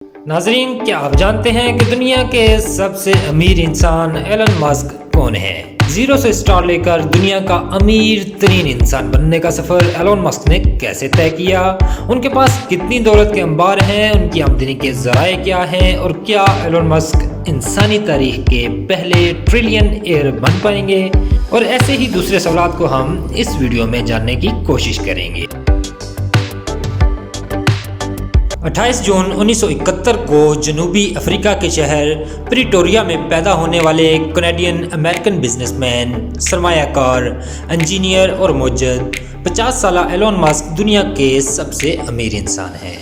ناظرین، کیا آپ جانتے ہیں کہ دنیا کے سب سے امیر انسان ایلن ماسک کون ہے؟ زیرو سے اسٹار لے کر دنیا کا امیر ترین انسان بننے کا سفر ایلن ماسک نے کیسے طے کیا؟ ان کے پاس کتنی دولت کے انبار ہیں، ان کی آمدنی کے ذرائع کیا ہیں، اور کیا ایلن ماسک انسانی تاریخ کے پہلے ٹریلین ایئر بن پائیں گے؟ اور ایسے ہی دوسرے سوالات کو ہم اس ویڈیو میں جاننے کی کوشش کریں گے۔ 28 جون 1971 کو جنوبی افریقہ کے شہر پریٹوریا میں پیدا ہونے والے کینیڈین امریکن بزنس مین، سرمایہ کار، انجینئر اور موجد 50 سالہ ایلن ماسک دنیا کے سب سے امیر انسان ہیں۔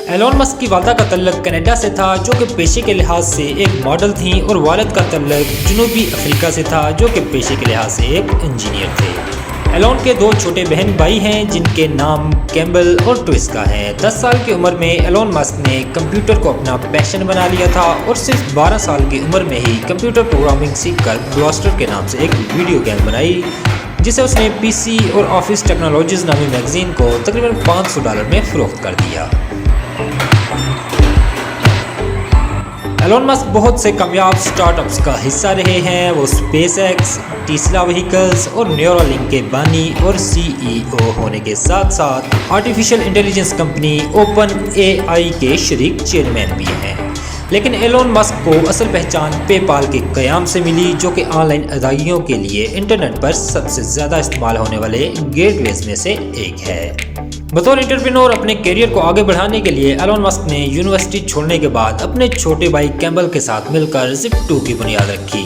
ایلن ماسک کی والدہ کا تعلق کینیڈا سے تھا، جو کہ پیشے کے لحاظ سے ایک ماڈل تھیں، اور والد کا تعلق جنوبی افریقہ سے تھا، جو کہ پیشے کے لحاظ سے ایک انجینئر تھے۔ ایلن کے 2 چھوٹے بہن بھائی ہیں، جن کے نام کیمبل اور ٹوئسکا ہیں۔ 10 سال کی عمر میں ایلن ماسک نے کمپیوٹر کو اپنا پیشن بنا لیا تھا، اور صرف 12 سال کی عمر میں ہی کمپیوٹر پروگرامنگ سیکھ کر گلاسٹر کے نام سے ایک ویڈیو گیم بنائی، جسے اس نے پی سی اور آفس ٹیکنالوجیز نامی میگزین کو تقریباً $500 میں فروخت کر دیا۔ ایلن ماسک بہت سے کامیاب سٹارٹ اپس کا حصہ رہے ہیں۔ وہ اسپیس ایکس، ٹیسلا وہیکلز اور نیورالنک کے بانی اور سی ای او ہونے کے ساتھ ساتھ آرٹیفیشل انٹیلیجنس کمپنی اوپن اے آئی کے شریک چیئرمین بھی ہیں۔ لیکن ایلن ماسک کو اصل پہچان پے پال کے قیام سے ملی، جو کہ آن لائن ادائیگیوں کے لیے انٹرنیٹ پر سب سے زیادہ استعمال ہونے والے گیٹ ویز میں سے ایک ہے۔ بطور انٹرپرینور اپنے کیریئر کو آگے بڑھانے کے لیے ایلن ماسک نے یونیورسٹی چھوڑنے کے بعد اپنے چھوٹے بھائی کیمبل کے ساتھ مل کر Zip2 کی بنیاد رکھی۔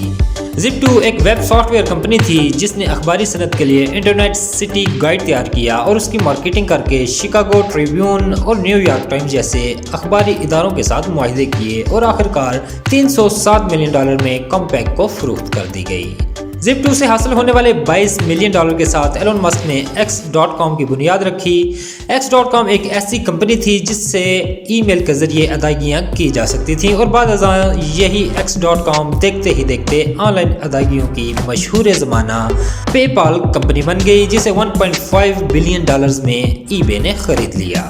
Zip2 ایک ویب سافٹ ویئر کمپنی تھی، جس نے اخباری صنعت کے لیے انٹرنیٹ سٹی گائیڈ تیار کیا اور اس کی مارکیٹنگ کر کے شکاگو ٹریبیون اور نیو یارک ٹائمز جیسے اخباری اداروں کے ساتھ معاہدے کیے، اور آخرکار $307 ملین میں کمپیک کو فروخت کر دی گئی۔ Zip2 سے حاصل ہونے والے $22 ملین کے ساتھ ایلن ماسک نے X.com کی بنیاد رکھی۔ X.com ایک ایسی کمپنی تھی جس سے ای میل کے ذریعے ادائیگیاں کی جا سکتی تھیں، اور بعد ازاں یہی X.com دیکھتے ہی دیکھتے آن لائن ادائیگیوں کی مشہور زمانہ پے پال کمپنی بن گئی، جسے $1.5 بلین میں ای بے نے خرید لیا۔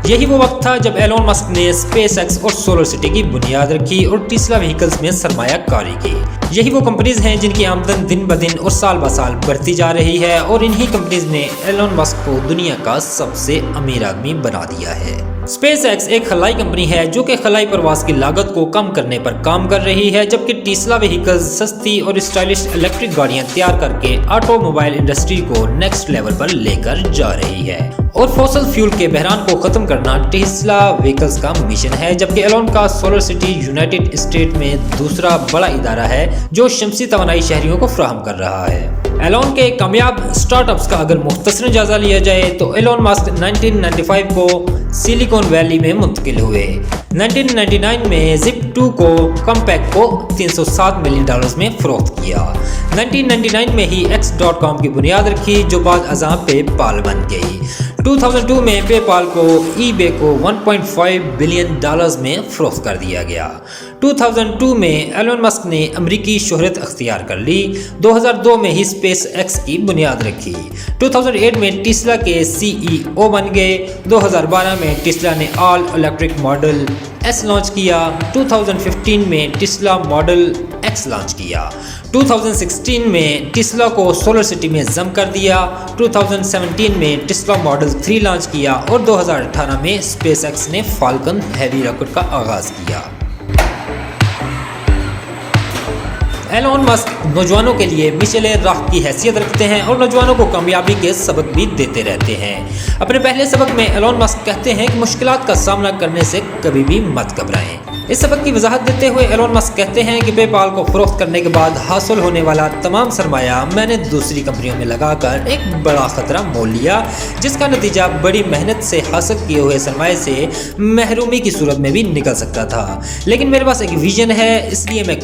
یہی وہ وقت تھا جب ایلن ماسک نے اسپیس ایکس اور سولر سٹی کی بنیاد رکھی اور ٹیسلا وہیکلز میں سرمایہ کاری کی۔ یہی وہ کمپنیز ہیں جن کی آمدن دن بدن اور سال بہ سال بڑھتی جا رہی ہے، اور انہی کمپنیز نے ایلن ماسک کو دنیا کا سب سے امیر آدمی بنا دیا ہے۔ اسپیس ایکس ایک خلائی کمپنی ہے جو کہ خلائی پرواز کی لاگت کو کم کرنے پر کام کر رہی ہے، جبکہ ٹیسلا وہیکلز سستی اور اسٹائلش الیکٹرک گاڑیاں تیار کر کے آٹو موبائل انڈسٹری کو نیکسٹ لیول پر لے کر جا رہی ہے۔ اور فوسل فیول کے بحران کو ختم کرنا ٹیسلا وہیکلز کا مشن ہے، جبکہ ایلن کا سولر سٹی یونائٹڈ اسٹیٹ میں دوسرا بڑا ادارہ ہے جو شمسی توانائی شہریوں کو فراہم کر رہا ہے۔ ایلن کے کامیاب سٹارٹ اپس کا اگر مختصر جائزہ لیا جائے تو ایلن ماسک 1995 کو سلیکون ویلی میں منتقل ہوئے۔ 1999 میں Zip2 کو کمپیک کو $307 ملین میں فروخت کیا۔ 1999 میں ہی X.com کی بنیاد رکھی، جو بعد ازاں پے پال بن گئی۔ 2002 میں پے پال کو ای بے کو $1.5 بلین میں فروخت کر دیا گیا۔ 2002 میں ایلن ماسک نے امریکی شہرت اختیار کر لی۔ 2002 میں ہی اسپیس ایکس کی بنیاد رکھی۔ 2008 میں ٹیسلا کے سی ای او بن گئے۔ 2012 میں ٹیسلا نے آل الیکٹرک ماڈل ایس لانچ کیا۔ 2015 میں ٹیسلا ماڈل ایکس لانچ کیا۔ 2016 میں ٹیسلا کو سولر سٹی میں ضم کر دیا۔ 2017 میں ٹیسلا ماڈل 3 لانچ کیا، اور 2018 میں اسپیس ایکس نے فالکن ہیوی راکٹ کا آغاز کیا۔ ایلن ماسک نوجوانوں کے لیے مشعل راہ کی حیثیت رکھتے ہیں، اور نوجوانوں کو کامیابی کے سبق بھی دیتے رہتے ہیں۔ اپنے پہلے سبق میں ایلن ماسک کہتے ہیں کہ مشکلات کا سامنا کرنے سے کبھی بھی مت گھبرائیں۔ اس سبق کی وضاحت دیتے ہوئے ایلن ماسک کہتے ہیں کہ پے پال کو فروخت کرنے کے بعد حاصل ہونے والا تمام سرمایہ میں نے دوسری کمپنیوں میں لگا کر ایک بڑا خطرہ مول لیا، جس کا نتیجہ بڑی محنت سے حاصل کیے ہوئے سرمایہ سے محرومی کی صورت میں بھی نکل سکتا تھا۔ لیکن میرے پاس ایک ویژن ہے، اس لیے میں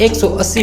$180